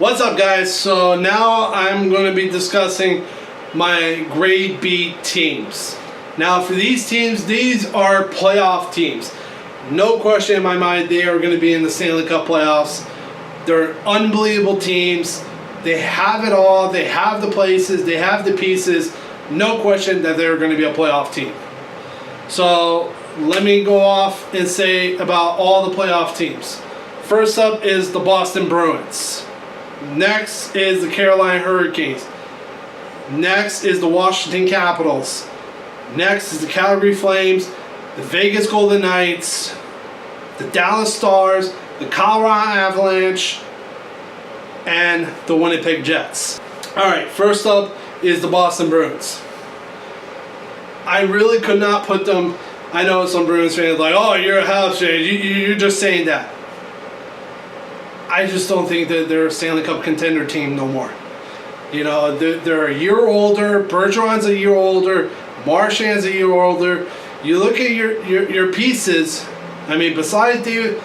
What's up, guys? So now I'm going to be discussing my grade B teams. Now for these teams, these are playoff teams. No question in my mind they are going to be in the Stanley Cup playoffs. They're unbelievable teams. They have it all. They have the places. They have the pieces. No question that they're going to be a playoff team. So let me go off and say about all the playoff teams. First up is the Boston Bruins. Next is the Carolina Hurricanes. Next is the Washington Capitals. Next is the Calgary Flames, the Vegas Golden Knights, the Dallas Stars, the Colorado Avalanche, and the Winnipeg Jets. Alright, first up is the Boston Bruins. I really could not put them. I know some Bruins fans are like, oh, you're a Habs fan. You're just saying that. I just don't think that they're a Stanley Cup contender team no more. You know, they're a year older. Bergeron's a year older. Marchand's a year older. You look at your pieces. I mean, besides David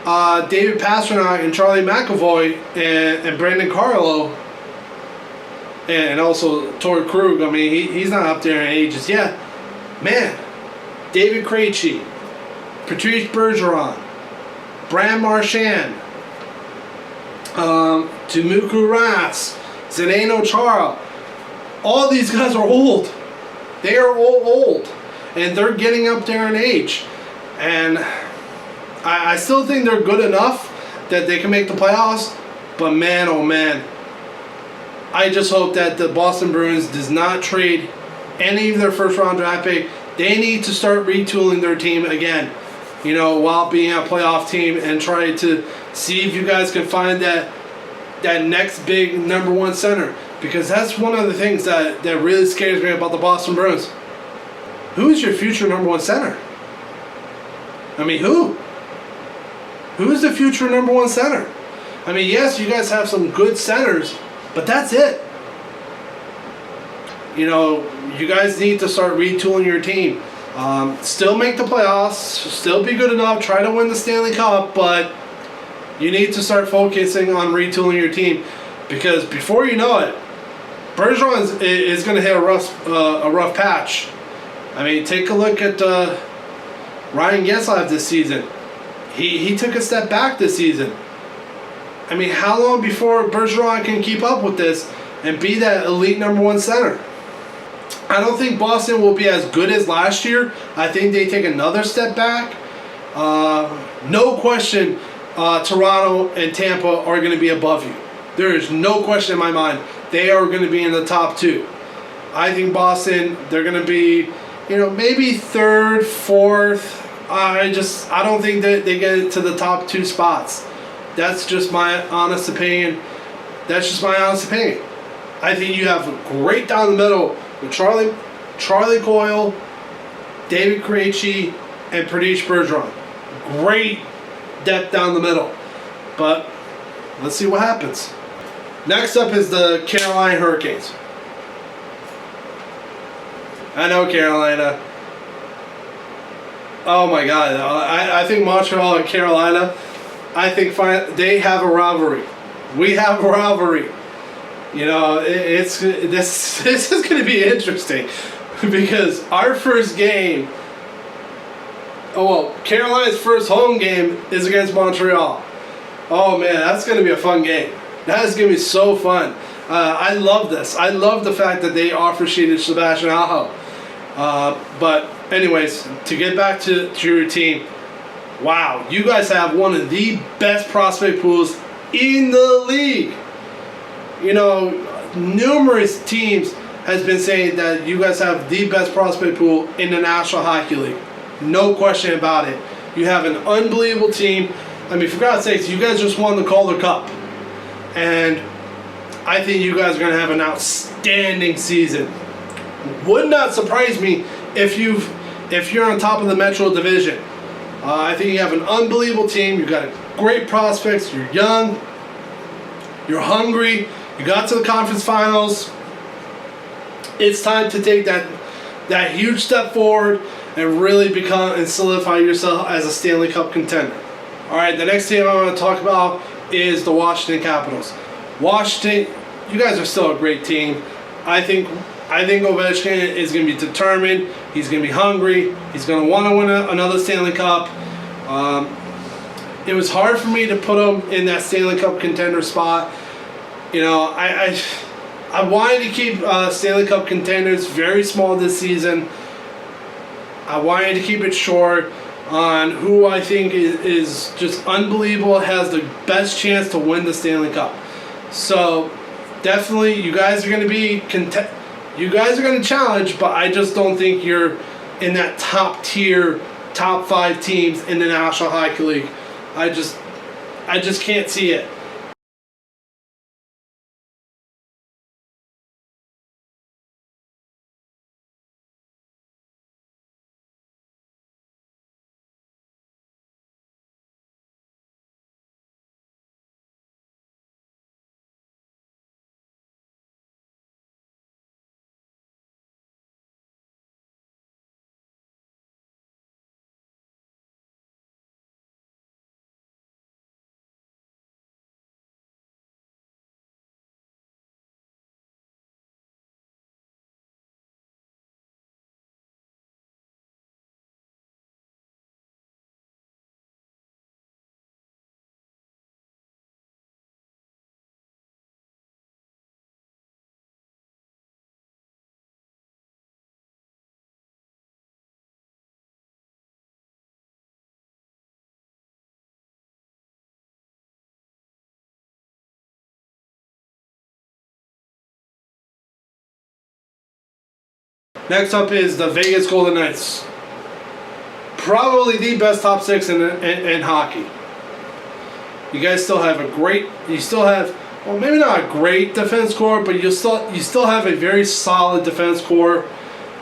Pastrnak and Charlie McAvoy and Brandon Carlo, and also Torrey Krug. I mean, he's not up there in ages yet. Man, David Krejci, Patrice Bergeron, Brad Marchand, Temuku Ras, Zdeno Chara. All these guys are old. They are all old. And they're getting up there in age. And I still think they're good enough that they can make the playoffs. But man, oh man. I just hope that the Boston Bruins does not trade any of their first round draft pick. They need to start retooling their team again. You know, while being a playoff team, and try to see if you guys can find that next big number one center. Because that's one of the things that really scares me about the Boston Bruins. Who is your future number one center? I mean, who? Who is the future number one center? I mean, yes, you guys have some good centers, but that's it. You know, you guys need to start retooling your team. Still make the playoffs, still be good enough, try to win the Stanley Cup, but you need to start focusing on retooling your team, because before you know it, Bergeron is going to hit a rough patch. I mean, take a look at Ryan Getzlaf this season. He took a step back this season. I mean, how long before Bergeron can keep up with this and be that elite number one center? I don't think Boston will be as good as last year. I think they take another step back. No question, Toronto and Tampa are going to be above you. There is no question in my mind. They are going to be in the top two. I think Boston, they're going to be, you know, maybe third, fourth. I don't think that they get to the top two spots. That's just my honest opinion. I think you have great down the middle with Charlie Coyle, David Krejci, and Patrice Bergeron. Great depth down the middle. But let's see what happens. Next up is the Carolina Hurricanes. I know Carolina. Oh my God. I think Montreal and Carolina, I think they have a rivalry. We have a rivalry. You know, this is going to be interesting, because our first game, Carolina's first home game is against Montreal. Oh man, that's going to be a fun game. That is going to be so fun. I love this. I love the fact that they offer sheeted Sebastian Aho. But anyways, to get back to your team, wow, you guys have one of the best prospect pools in the league. You know, numerous teams has been saying that you guys have the best prospect pool in the National Hockey League. No question about it. You have an unbelievable team. I mean, for God's sakes, you guys just won the Calder Cup. And I think you guys are going to have an outstanding season. Would not surprise me if you're on top of the Metro Division. I think you have an unbelievable team. You've got great prospects. You're young. You're hungry. You got to the conference finals. It's time to take that huge step forward and really become and solidify yourself as a Stanley Cup contender. All right, the next team I want to talk about is the Washington Capitals. Washington, you guys are still a great team. I think Ovechkin is going to be determined. He's going to be hungry. He's going to want to win another Stanley Cup. It was hard for me to put him in that Stanley Cup contender spot. You know, I wanted to keep Stanley Cup contenders very small this season. I wanted to keep it short on who I think is just unbelievable, has the best chance to win the Stanley Cup. So definitely, you guys are going to be you guys are going to challenge, but I just don't think you're in that top tier, top 5 teams in the National Hockey League. I just can't see it. Next up is the Vegas Golden Knights. Probably the best top 6 in hockey. You guys still have well, maybe not a great defense core, but you still have a very solid defense core.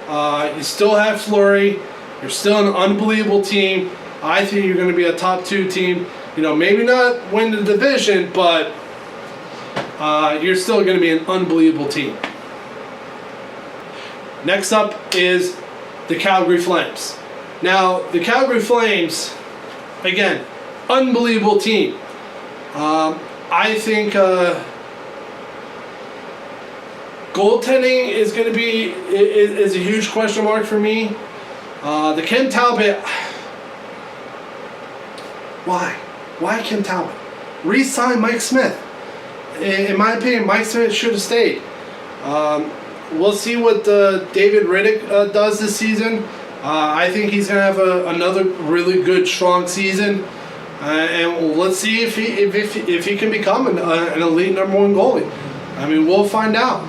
You still have Fleury. You're still an unbelievable team. I think you're going to be a top 2 team. You know, maybe not win the division, but you're still going to be an unbelievable team. Next up is the Calgary Flames. Now, the Calgary Flames, again, unbelievable team. I think goaltending is going to be is a huge question mark for me. The Ken Talbot, why Ken Talbot? Re-sign Mike Smith. In my opinion, Mike Smith should have stayed. We'll see what David Riddick does this season. I think he's going to have another really good, strong season. And let's see if he can become an elite number 1 goalie. I mean, we'll find out.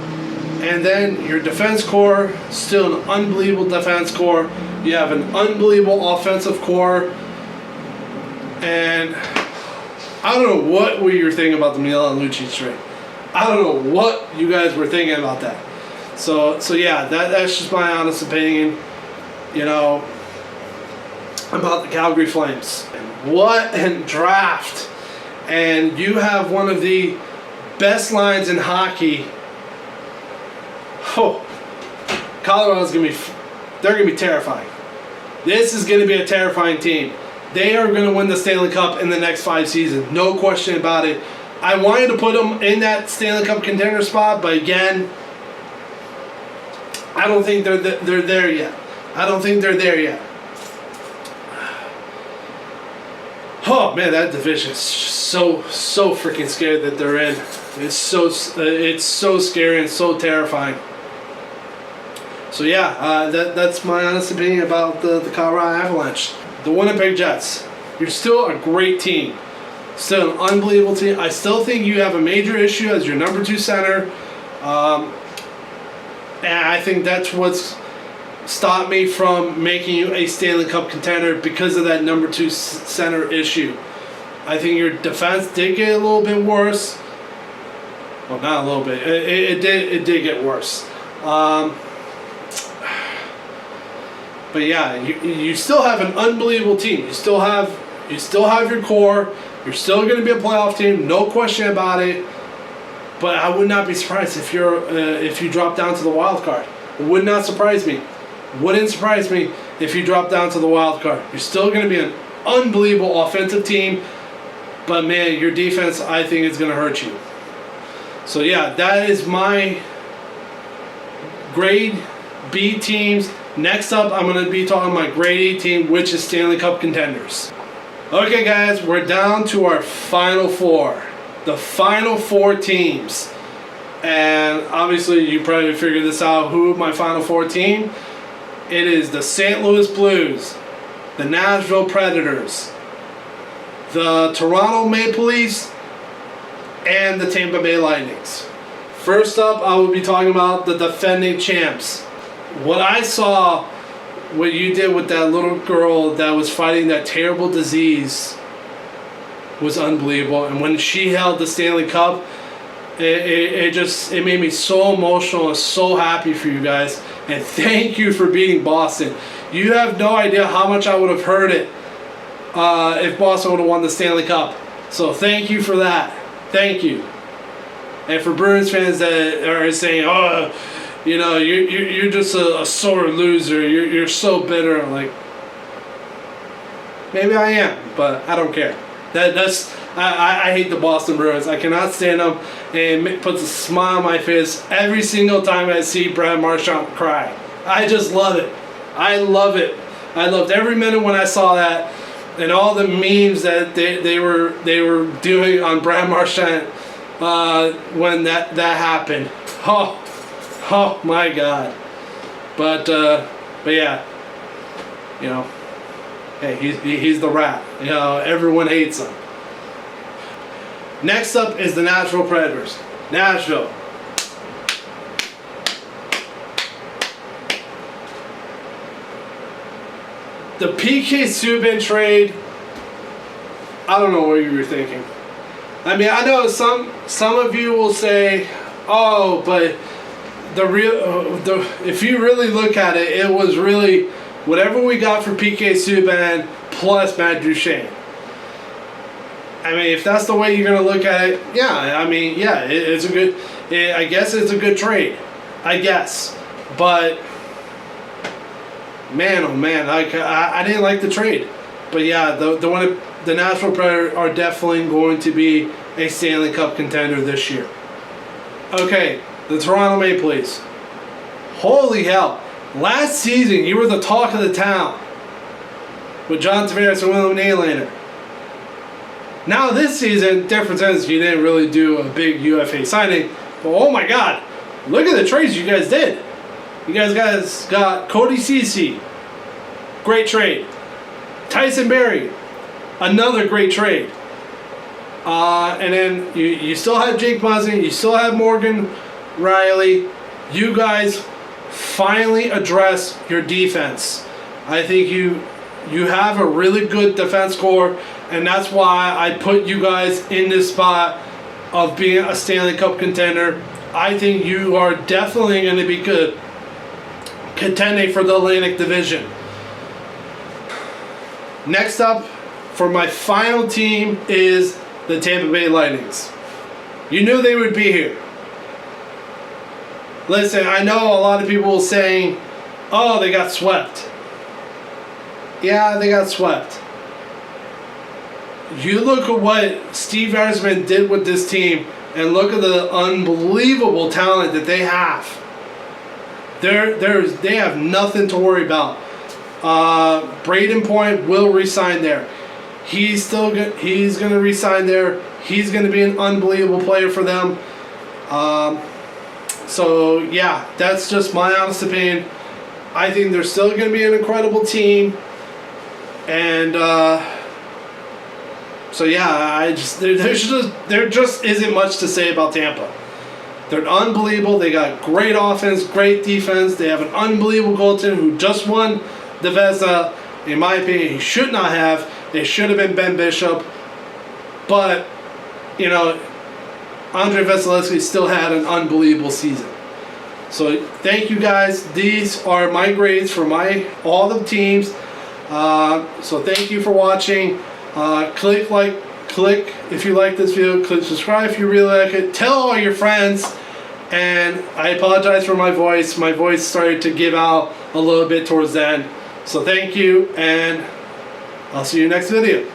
And then your defense core, still an unbelievable defense core. You have an unbelievable offensive core. And I don't know what were you thinking about the Milan Lucic trade. I don't know what you guys were thinking about that. So yeah, that's just my honest opinion, you know, about the Calgary Flames. What a draft. And you have one of the best lines in hockey. Oh, Colorado's they're going to be terrifying. This is going to be a terrifying team. They are going to win the Stanley Cup in the next 5 seasons. No question about it. I wanted to put them in that Stanley Cup contender spot, but again, I don't think they're there yet. I don't think they're there yet. Oh man, that division is so freaking scary that they're in. It's so scary and so terrifying. So yeah, that's my honest opinion about the Colorado Avalanche. The Winnipeg Jets. You're still a great team. Still an unbelievable team. I still think you have a major issue as your number 2 center. And I think that's what's stopped me from making you a Stanley Cup contender, because of that number 2 center issue. I think your defense did get a little bit worse. Well, not a little bit. It did get worse. But yeah, you still have an unbelievable team. You still have your core. You're still going to be a playoff team, no question about it. But I would not be surprised if you drop down to the wild card. It would not surprise me. Wouldn't surprise me if you drop down to the wild card. You're still going to be an unbelievable offensive team, but man, your defense, I think, is going to hurt you. So yeah, that is my grade B teams. Next up, I'm going to be talking my grade A team, which is Stanley Cup contenders. Okay guys, we're down to our final four. The final four teams. And obviously you probably figured this out, who my final four team. It is the St. Louis Blues, the Nashville Predators, the Toronto Maple Leafs, and the Tampa Bay Lightnings. First up, I will be talking about the defending champs. What I saw, what you did with that little girl that was fighting that terrible disease was unbelievable. And when she held the Stanley Cup, it made me so emotional and so happy for you guys. And thank you for beating Boston. You have no idea how much I would have heard it if Boston would have won the Stanley Cup. So thank you for that. Thank you. And for Bruins fans that are saying, oh, you know, you're just a sore loser. You're so bitter. I'm like, maybe I am, but I don't care. I hate the Boston Bruins. I cannot stand them, and it puts a smile on my face every single time I see Brad Marchand cry. I just love it. I love it. I loved every minute when I saw that, and all the memes that they were doing on Brad Marchand when that happened. Oh my God. But yeah, you know, hey, he's the rat. You know, everyone hates him. Next up is the Nashville Predators. Nashville. The PK Subban trade, I don't know what you were thinking. I mean, I know some of you will say, oh, but if you really look at it, it was really whatever we got for PK Subban plus Matt Duchene. I mean, if that's the way you're going to look at it, yeah, I mean, yeah, it's a good, I guess it's a good trade. I guess. But, man, oh man, I didn't like the trade. But yeah, the Nashville Predators are definitely going to be a Stanley Cup contender this year. Okay, the Toronto Maple Leafs. Holy hell. Last season, you were the talk of the town with John Tavares and William Nylander. Now this season, difference is you didn't really do a big UFA signing. But oh my God, look at the trades you guys did. You guys got Cody Ceci. Great trade. Tyson Barrie. Another great trade. And then you still have Jake Muzzin. You still have Morgan Riley. You guys finally address your defense. I think you have a really good defense core, and that's why I put you guys in this spot of being a Stanley Cup contender. I think you are definitely going to be good contending for the Atlantic Division. Next up, for my final team, is the Tampa Bay Lightnings. You knew they would be here. Listen, I know a lot of people saying, oh, they got swept. Yeah, they got swept. You look at what Steve Yzerman did with this team, and look at the unbelievable talent that they have. They have nothing to worry about. Braden Point will resign there. He's going to resign there. He's going to be an unbelievable player for them. So yeah, that's just my honest opinion. I think they're still going to be an incredible team. And so yeah, there just isn't much to say about Tampa. They're unbelievable. They got great offense, great defense. They have an unbelievable goaltender who just won the Vezina. In my opinion, he should not have. It should have been Ben Bishop. But, you know, Andrei Vasilevsky still had an unbelievable season. So thank you guys. These are my grades for all the teams. So thank you for watching. Click if you like this video. Click subscribe if you really like it. Tell all your friends. And I apologize for my voice. My voice started to give out a little bit towards the end. So thank you, and I'll see you next video.